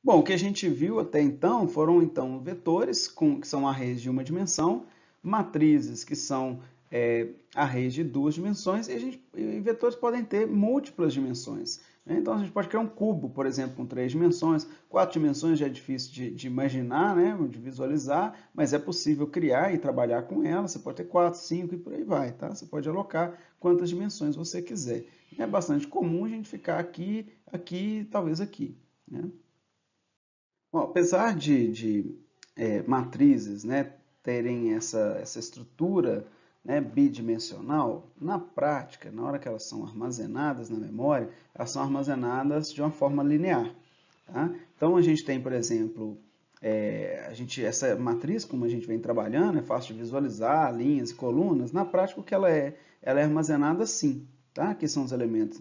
Bom, o que a gente viu até então foram vetores que são arrays de uma dimensão, matrizes que são arrays de duas dimensões e vetores podem ter múltiplas dimensões, né? Então a gente pode criar um cubo, por exemplo, com três dimensões, quatro dimensões já é difícil de imaginar, né? De visualizar, mas é possível criar e trabalhar com ela. Você pode ter quatro, cinco e por aí vai, tá? Você pode alocar quantas dimensões você quiser. É bastante comum a gente ficar aqui, aqui, talvez aqui, né? Bom, apesar de matrizes, né, terem essa estrutura, né, bidimensional, na prática, na hora que elas são armazenadas na memória, elas são armazenadas de uma forma linear. Tá? Então a gente tem, por exemplo, essa matriz, como a gente vem trabalhando, é fácil de visualizar, linhas e colunas. Na prática, o que ela é armazenada assim. Tá? Aqui são os elementos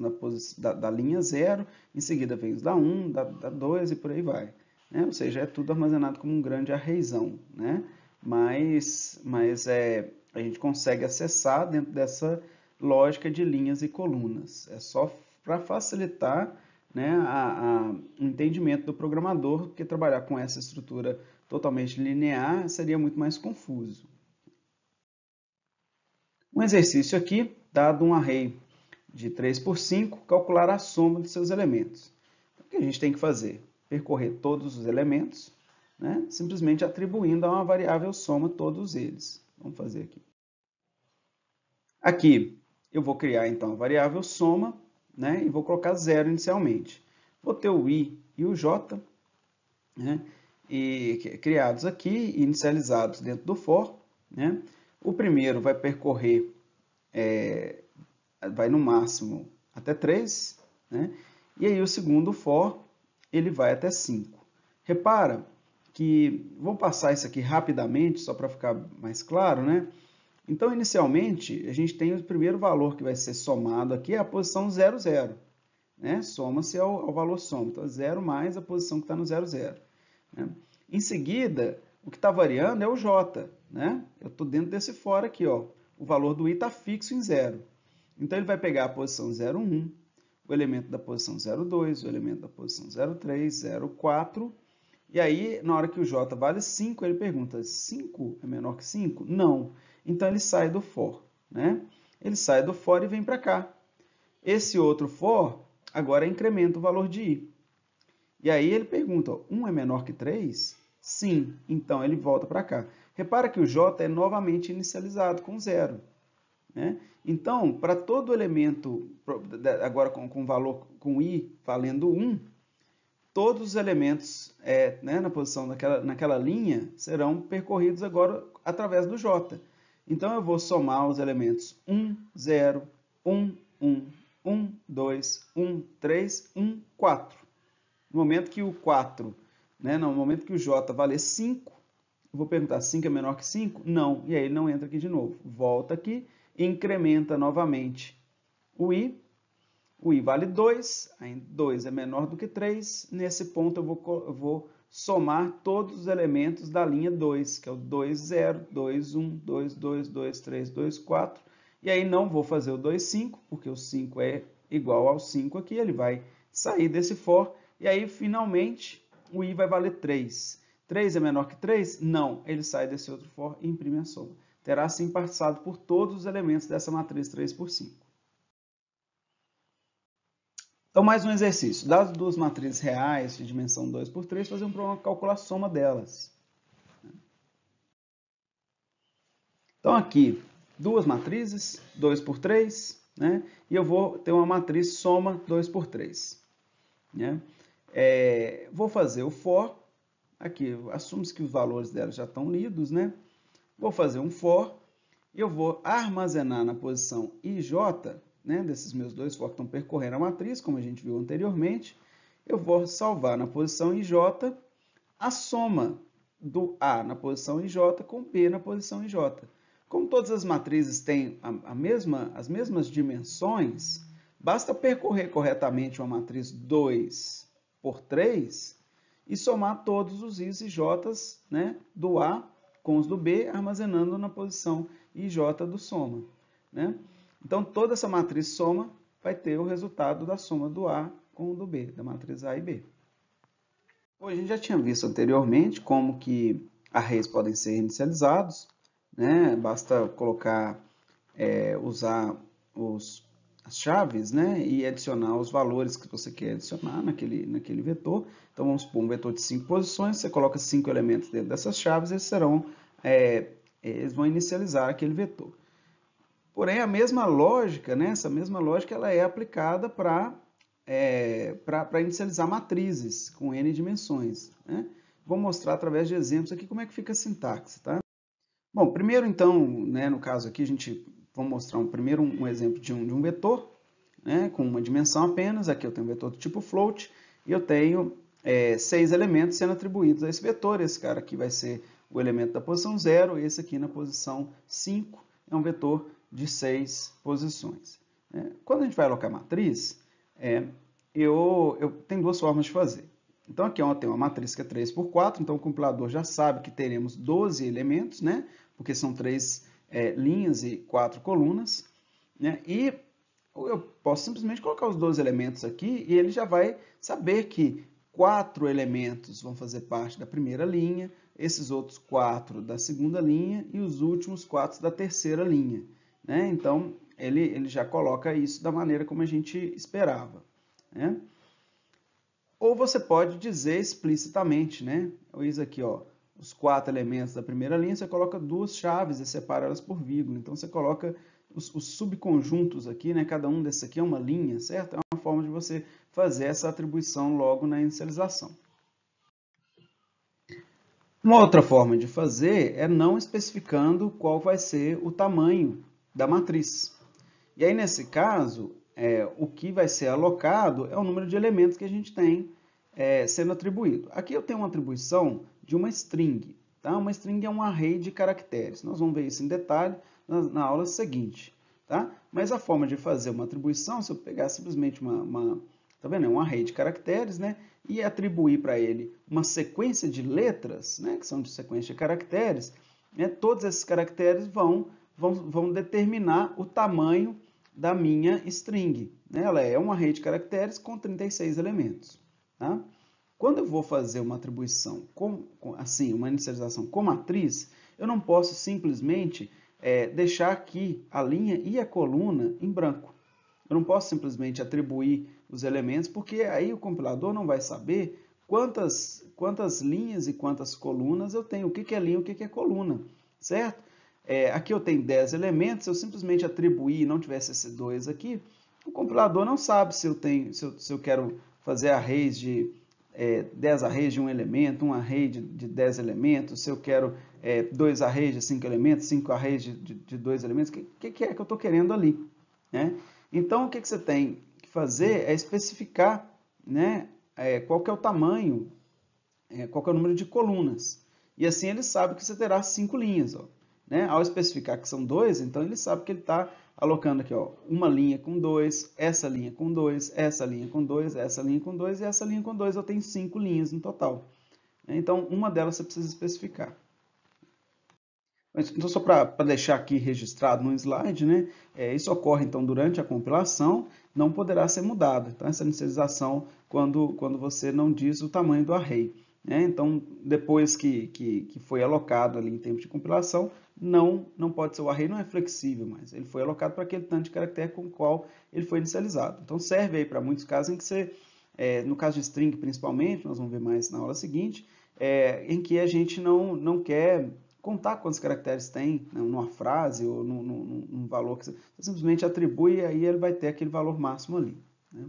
da linha 0, em seguida vem os da 1, da 2 e por aí vai, né? Ou seja, é tudo armazenado como um grande arrayzão, né? Mas a gente consegue acessar dentro dessa lógica de linhas e colunas. É só para facilitar, né, o entendimento do programador, porque trabalhar com essa estrutura totalmente linear seria muito mais confuso. Um exercício aqui, dado um array de 3 por 5, calcular a soma de seus elementos. O que a gente tem que fazer? Percorrer todos os elementos, né, simplesmente atribuindo a uma variável soma todos eles. Vamos fazer aqui. Aqui eu vou criar então a variável soma, né, e vou colocar 0 inicialmente. Vou ter o i e o j, né, criados aqui, inicializados dentro do for. Né. O primeiro vai percorrer, vai no máximo até 3, né, e aí o segundo for, ele vai até 5. Repara que, vou passar isso aqui rapidamente, só para ficar mais claro, né? Então, inicialmente, a gente tem o primeiro valor que vai ser somado aqui, é a posição 0, 0. Né? Soma-se ao valor soma. Então, 0 mais a posição que está no 0, 0. Né? Em seguida, o que está variando é o j. Né? Eu estou dentro desse fora aqui. Ó. O valor do i está fixo em 0. Então, ele vai pegar a posição 0, 1, o elemento da posição 0, 2, o elemento da posição 0, 3, 0, 4. E aí, na hora que o j vale 5, ele pergunta, 5 é menor que 5? Não. Então, ele sai do for. Né? Ele sai do for e vem para cá. Esse outro for, agora incrementa o valor de i. E aí ele pergunta, 1 é menor que 3? Sim. Então, ele volta para cá. Repara que o j é novamente inicializado com 0. Né? Então, para todo elemento, agora com valor com i valendo 1, todos os elementos né, na posição naquela linha serão percorridos agora através do j. Então, eu vou somar os elementos 1, 0, 1, 1, 1, 2, 1, 3, 1, 4. No momento que o 4, né, no momento que o j valer 5, eu vou perguntar, 5 é menor que 5? Não. E aí ele não entra aqui de novo. Volta aqui, incrementa novamente o i. O i vale 2, 2 é menor do que 3. Nesse ponto eu vou somar todos os elementos da linha 2, que é o 2, 0, 2, 1, 2, 2, 2, 3, 2, 4. E aí não vou fazer o 2, 5, porque o 5 é igual ao 5 aqui, ele vai sair desse for. E aí, finalmente, o i vai valer 3. 3 é menor que 3? Não. Ele sai desse outro for e imprime a soma. Terá, assim, passado por todos os elementos dessa matriz 3 por 5. Então, mais um exercício. Dadas duas matrizes reais de dimensão 2 por 3, fazer um problema de calcular a soma delas. Então, aqui, duas matrizes, 2 por 3, né? E eu vou ter uma matriz soma 2 por 3. Né? Vou fazer o for. Aqui, assume-se que os valores dela já estão lidos, né? Vou fazer um for. Eu vou armazenar na posição IJ, né, desses meus dois for que estão percorrendo a matriz, como a gente viu anteriormente. Eu vou salvar na posição IJ a soma do A na posição IJ com B na posição IJ. Como todas as matrizes têm as mesmas dimensões, basta percorrer corretamente uma matriz 2 por 3 e somar todos os i's e j's, né, do A com os do B, armazenando na posição IJ do soma. Né? Então, toda essa matriz soma vai ter o resultado da soma do A com o do B, da matriz A e B. Bom, a gente já tinha visto anteriormente como que arrays podem ser inicializados, né? Basta colocar, usar as chaves, né? E adicionar os valores que você quer adicionar naquele vetor. Então, vamos supor um vetor de 5 posições, você coloca 5 elementos dentro dessas chaves, eles vão inicializar aquele vetor. Porém, a mesma lógica, né? Essa mesma lógica ela é aplicada para inicializar matrizes com n dimensões, né? Vou mostrar através de exemplos aqui como é que fica a sintaxe, tá? Bom, primeiro então, né, no caso aqui, vamos mostrar primeiro um exemplo de um vetor, né, com uma dimensão apenas. Aqui eu tenho um vetor do tipo float e eu tenho 6 elementos sendo atribuídos a esse vetor. Esse cara aqui vai ser o elemento da posição 0, esse aqui na posição 5 é um vetor de 6 posições. Quando a gente vai alocar matriz, eu tenho duas formas de fazer. Então aqui eu tenho uma matriz que é 3 por 4, então o compilador já sabe que teremos 12 elementos, né? Porque são 3 linhas e 4 colunas, né? E eu posso simplesmente colocar os 12 elementos aqui e ele já vai saber que 4 elementos vão fazer parte da primeira linha, esses outros 4 da segunda linha e os últimos 4 da terceira linha, né? Então ele já coloca isso da maneira como a gente esperava, né? Ou você pode dizer explicitamente, né? Isso aqui, ó, os 4 elementos da primeira linha, você coloca duas chaves e separa elas por vírgula. Então você coloca os subconjuntos aqui, né? Cada um desses aqui é uma linha, certo? É uma forma de você fazer essa atribuição logo na inicialização. Uma outra forma de fazer é não especificando qual vai ser o tamanho da matriz. E aí, nesse caso, o que vai ser alocado é o número de elementos que a gente tem sendo atribuído. Aqui eu tenho uma atribuição de uma string. Tá? Uma string é um array de caracteres. Nós vamos ver isso em detalhe na aula seguinte. Tá? Mas a forma de fazer uma atribuição, se eu pegar simplesmente tá vendo? É um array de caracteres, né? E atribuir para ele uma sequência de letras, né? Que são de sequência de caracteres, né? Todos esses caracteres vão determinar o tamanho da minha string, né? Ela é um array de caracteres com 36 elementos. Tá? Quando eu vou fazer uma atribuição, assim, uma inicialização com matriz, eu não posso simplesmente deixar aqui a linha e a coluna em branco. Eu não posso simplesmente atribuir os elementos, porque aí o compilador não vai saber quantas linhas e quantas colunas eu tenho, o que é linha e o que é coluna, certo? Aqui eu tenho 10 elementos, se eu simplesmente atribuir e não tivesse esse 2 aqui, o compilador não sabe se eu quero fazer arrays de 10 arrays de um elemento, um array de 10 elementos, se eu quero 2 arrays de 5 elementos, 5 arrays de 2 elementos, o que é que eu estou querendo ali, né? Então, o que você tem que fazer é especificar, né, qual que é o tamanho, qual que é o número de colunas. E assim ele sabe que você terá 5 linhas. Ó, né? Ao especificar que são 2, então ele sabe que ele está alocando aqui, ó, uma linha com 2, essa linha com 2, essa linha com 2, essa linha com 2 e essa linha com 2. Eu tenho 5 linhas no total. Então, uma delas você precisa especificar. Então, só para deixar aqui registrado no slide, né? Isso ocorre então durante a compilação, não poderá ser mudado. Então, essa inicialização quando você não diz o tamanho do array. Né? Então, depois que foi alocado ali em tempo de compilação, não pode ser, o array não é flexível mais. Ele foi alocado para aquele tanto de caractere com o qual ele foi inicializado. Então, serve aí para muitos casos em que você, no caso de string principalmente, nós vamos ver mais na aula seguinte, em que a gente não quer contar quantos caracteres tem, né, numa frase ou num valor que você simplesmente atribui e aí ele vai ter aquele valor máximo ali. Né?